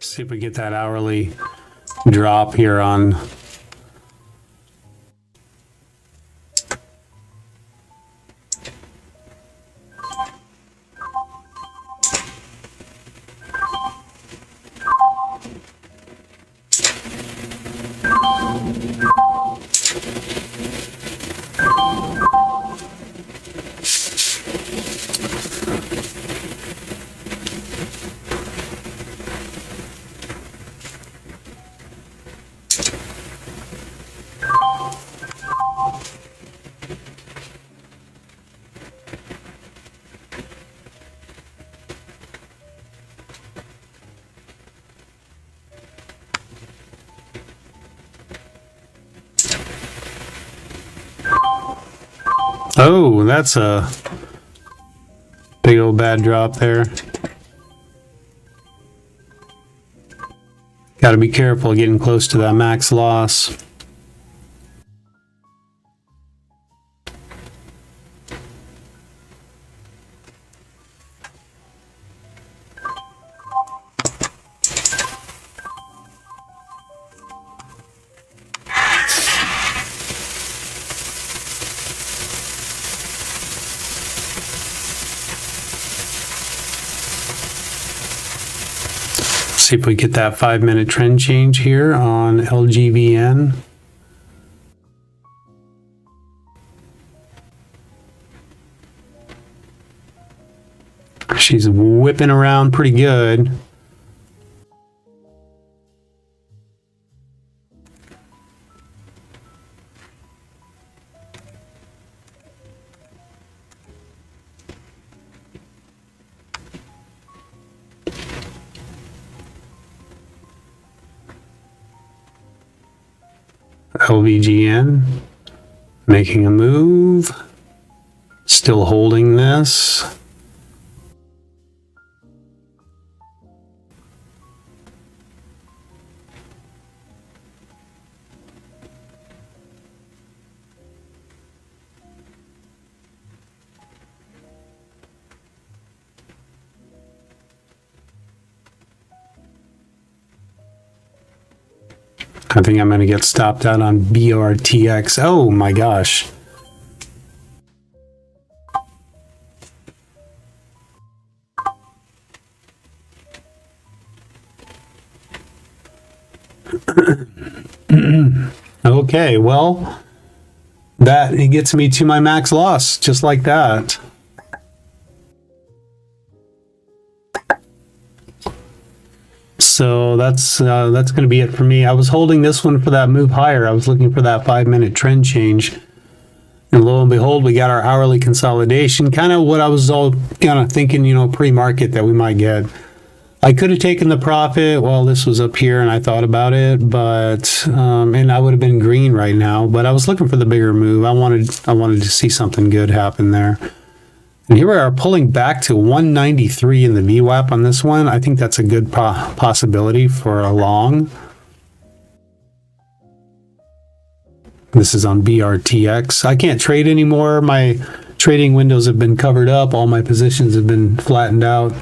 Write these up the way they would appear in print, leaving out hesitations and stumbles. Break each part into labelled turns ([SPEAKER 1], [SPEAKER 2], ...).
[SPEAKER 1] See if we get that hourly drop here on. Oh, that's a big old bad drop there. Got to be careful getting close to that max loss. See if we get that 5-minute trend change here on LGVN. She's whipping around pretty good. LVGN making a move, still holding this. I think I'm going to get stopped out on BRTX. Oh my gosh. Okay, well, it gets me to my max loss, just like that. So that's going to be it for me. I was holding this one for that move higher. I was looking for that 5-minute trend change. And lo and behold, we got our hourly consolidation. Kind of what I was all kind of thinking, pre-market that we might get. I could have taken the profit while this was up here and I thought about it, but and I would have been green right now. But I was looking for the bigger move. I wanted to see something good happen there. And here we are pulling back to 193 in the VWAP on this one. I think that's a good possibility for a long. This is on BRTX. I can't trade anymore. My trading windows have been covered up. All my positions have been flattened out.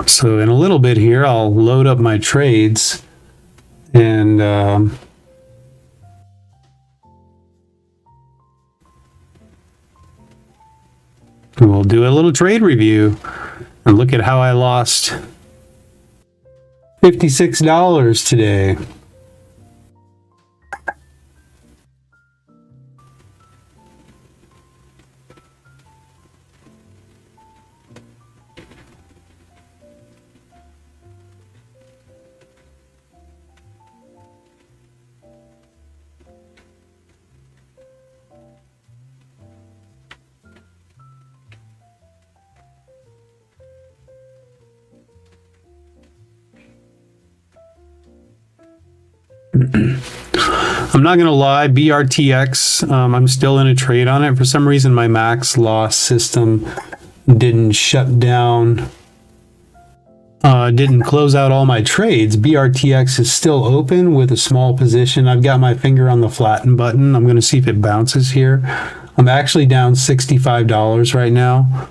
[SPEAKER 1] So in a little bit here, I'll load up my trades and we'll do a little trade review and look at how I lost $56 today. I'm not going to lie, BRTX, I'm still in a trade on it. For some reason, my max loss system didn't shut down, didn't close out all my trades. BRTX is still open with a small position. I've got my finger on the flatten button. I'm going to see if it bounces here. I'm actually down $65 right now.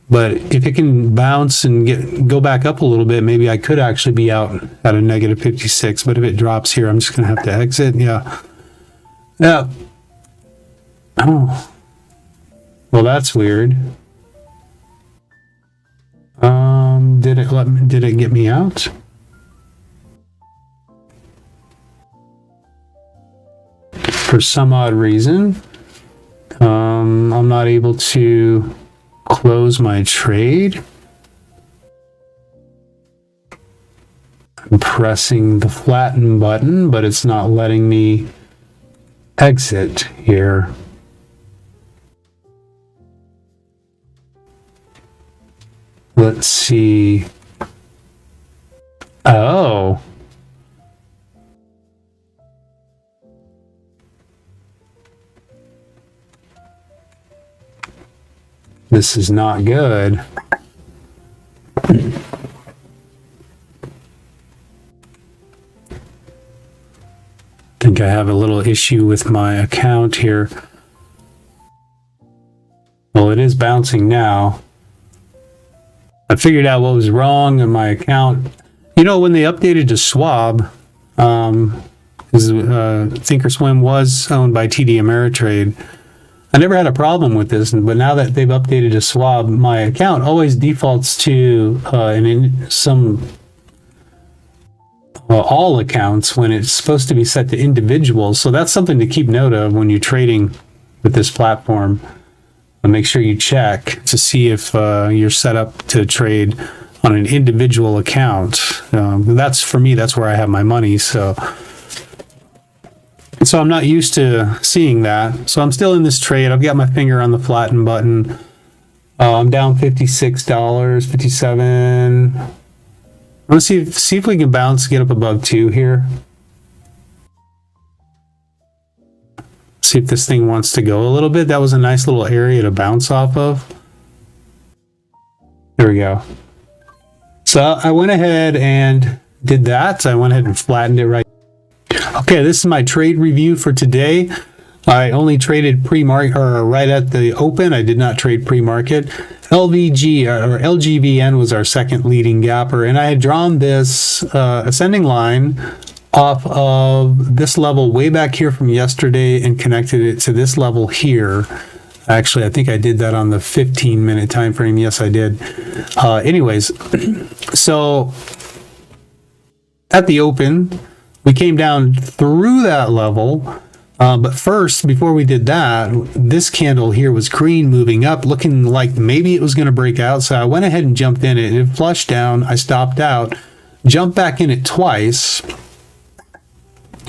[SPEAKER 1] But if it can bounce and go back up a little bit, maybe I could actually be out at a negative 56. But if it drops here, I'm just going to have to exit. Yeah. Yeah. Oh. Well, that's weird. Did it get me out? For some odd reason, I'm not able to close my trade. I'm pressing the flatten button, but it's not letting me exit here. Let's see. Oh. This is not good. I think I have a little issue with my account here. Well, it is bouncing now. I figured out what was wrong in my account. You know, when they updated to Schwab, Thinkorswim was owned by TD Ameritrade. I never had a problem with this, but now that they've updated to Schwab, my account always defaults to all accounts when it's supposed to be set to individuals. So that's something to keep note of when you're trading with this platform. Make sure you check to see if you're set up to trade on an individual account. That's, for me, that's where I have my money. So I'm not used to seeing that. So I'm still in this trade. I've got my finger on the flatten button. I'm down $56, 57. Let's see if we can bounce, get up above 2 here. See if this thing wants to go a little bit. That was a nice little area to bounce off of. There we go. So I went ahead and did that. I went ahead and flattened it right. Okay, this is my trade review for today. I only traded pre-market, or right at the open. I did not trade pre-market. LVG or LGVN was our second leading gapper, and I had drawn this ascending line off of this level way back here from yesterday and connected it to this level here. Actually, I think I did that on the 15-minute time frame. Yes, I did. Anyways, so at the open, we came down through that level. But first, before we did that, this candle here was green moving up, looking like maybe it was going to break out. So I went ahead and jumped in it. It flushed down. I stopped out, jumped back in it twice.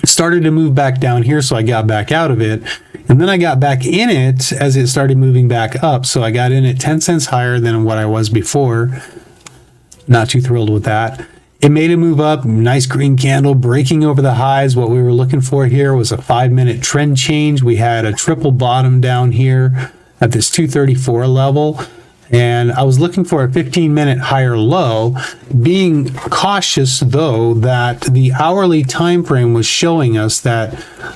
[SPEAKER 1] It started to move back down here, so I got back out of it. And then I got back in it as it started moving back up. So I got in it 10 cents higher than what I was before. Not too thrilled with that. It made a move up, nice green candle, breaking over the highs. What we were looking for here was a 5-minute trend change. We had a triple bottom down here at this 234 level. And I was looking for a 15-minute higher low, being cautious, though, that the hourly time frame was showing us that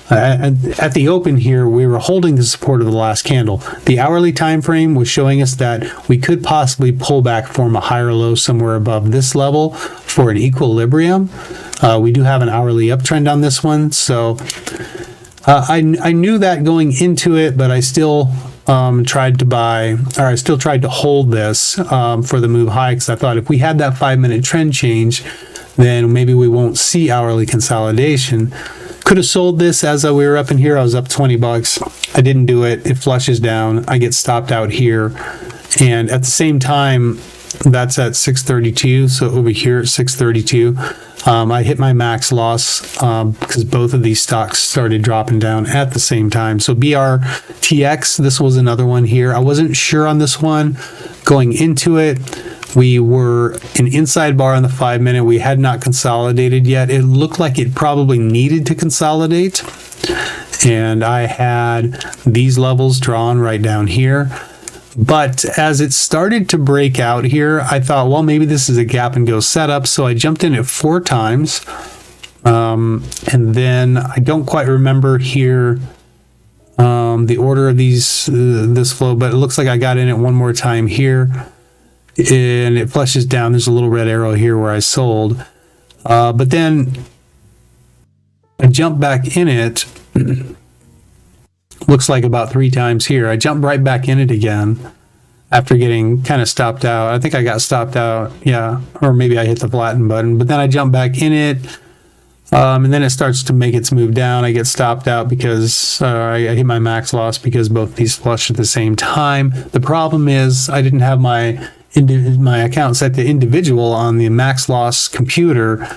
[SPEAKER 1] at the open here, we were holding the support of the last candle. The hourly time frame was showing us that we could possibly pull back, form a higher low somewhere above this level for an equilibrium. We do have an hourly uptrend on this one, so I knew that going into it, but I still tried to hold this for the move high, because I thought if we had that 5-minute trend change, then maybe we won't see hourly consolidation. Could have sold this as we were up in here. I was up $20. I didn't do it. It flushes down. I get stopped out here, and at the same time, that's at 632. So over here at 632, I hit my max loss because both of these stocks started dropping down at the same time. So BRTX, this was another one here. I wasn't sure on this one going into it. We were an inside bar on the 5 minute. We had not consolidated yet. It looked like it probably needed to consolidate. And I had these levels drawn right down here. But as it started to break out here, I thought, well, maybe this is a gap and go setup. So I jumped in it 4 times. And then I don't quite remember here the order of this flow, but it looks like I got in it one more time here. And it flushes down. There's a little red arrow here where I sold. But then I jumped back in it. Looks like about 3 times here. I jumped right back in it again after getting kind of stopped out. I think I got stopped out. Yeah. Or maybe I hit the flatten button. But then I jumped back in it. And then it starts to make its move down. I get stopped out because I hit my max loss because both these flush at the same time. The problem is I didn't have my account set to individual on the max loss computer.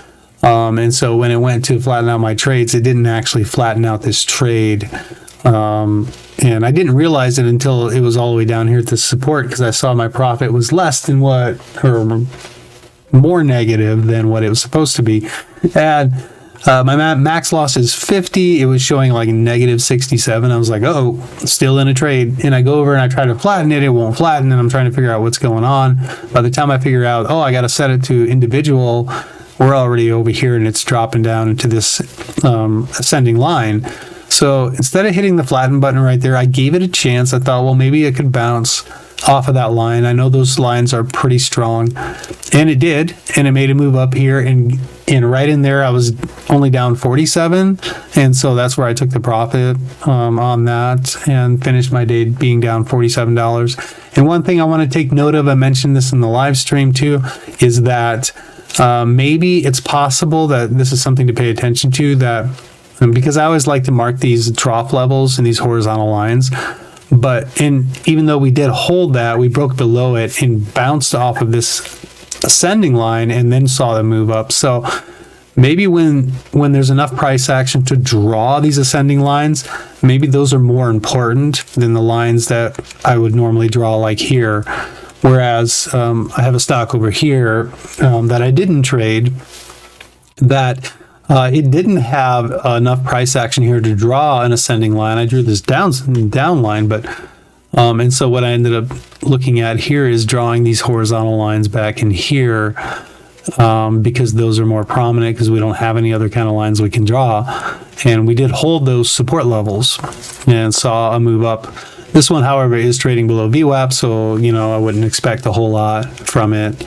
[SPEAKER 1] And so when it went to flatten out my trades, it didn't actually flatten out this trade. And I didn't realize it until it was all the way down here at the support because I saw my profit was less than what, or more negative than what it was supposed to be. And my max loss is 50. It was showing like negative 67. I was like, oh, still in a trade. And I go over and I try to flatten it. It won't flatten. And I'm trying to figure out what's going on. By the time I figure out, oh, I got to set it to individual, we're already over here and it's dropping down into this ascending line. So instead of hitting the flatten button right there, I gave it a chance. I thought, well, maybe it could bounce off of that line. I know those lines are pretty strong, and it did, and it made a move up here, and right in there I was only down 47, and so that's where I took the profit on that and finished my day being down $47. And one thing I want to take note of, I mentioned this in the live stream too, is that maybe it's possible that this is something to pay attention to, that because I always like to mark these trough levels and these horizontal lines. But even though we did hold that, we broke below it and bounced off of this ascending line and then saw them move up. So maybe when there's enough price action to draw these ascending lines, maybe those are more important than the lines that I would normally draw like here. Whereas I have a stock over here that I didn't trade that it didn't have enough price action here to draw an ascending line. I drew this down line, but and so what I ended up looking at here is drawing these horizontal lines back in here because those are more prominent because we don't have any other kind of lines we can draw. And we did hold those support levels and saw a move up. This one, however, is trading below VWAP, so I wouldn't expect a whole lot from it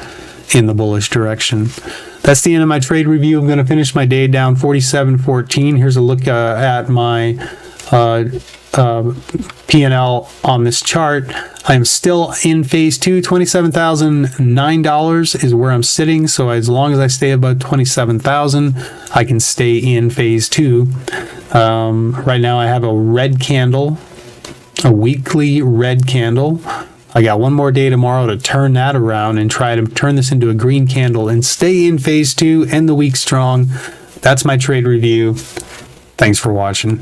[SPEAKER 1] in the bullish direction. That's the end of my trade review. I'm going to finish my day down 47.14. Here's a look at my P&L on this chart. I'm still in phase 2. $27,009 is where I'm sitting. So as long as I stay above 27,000, I can stay in phase 2. Right now I have a red candle, a weekly red candle. I got one more day tomorrow to turn that around and try to turn this into a green candle and stay in phase 2, end the week strong. That's my trade review. Thanks for watching.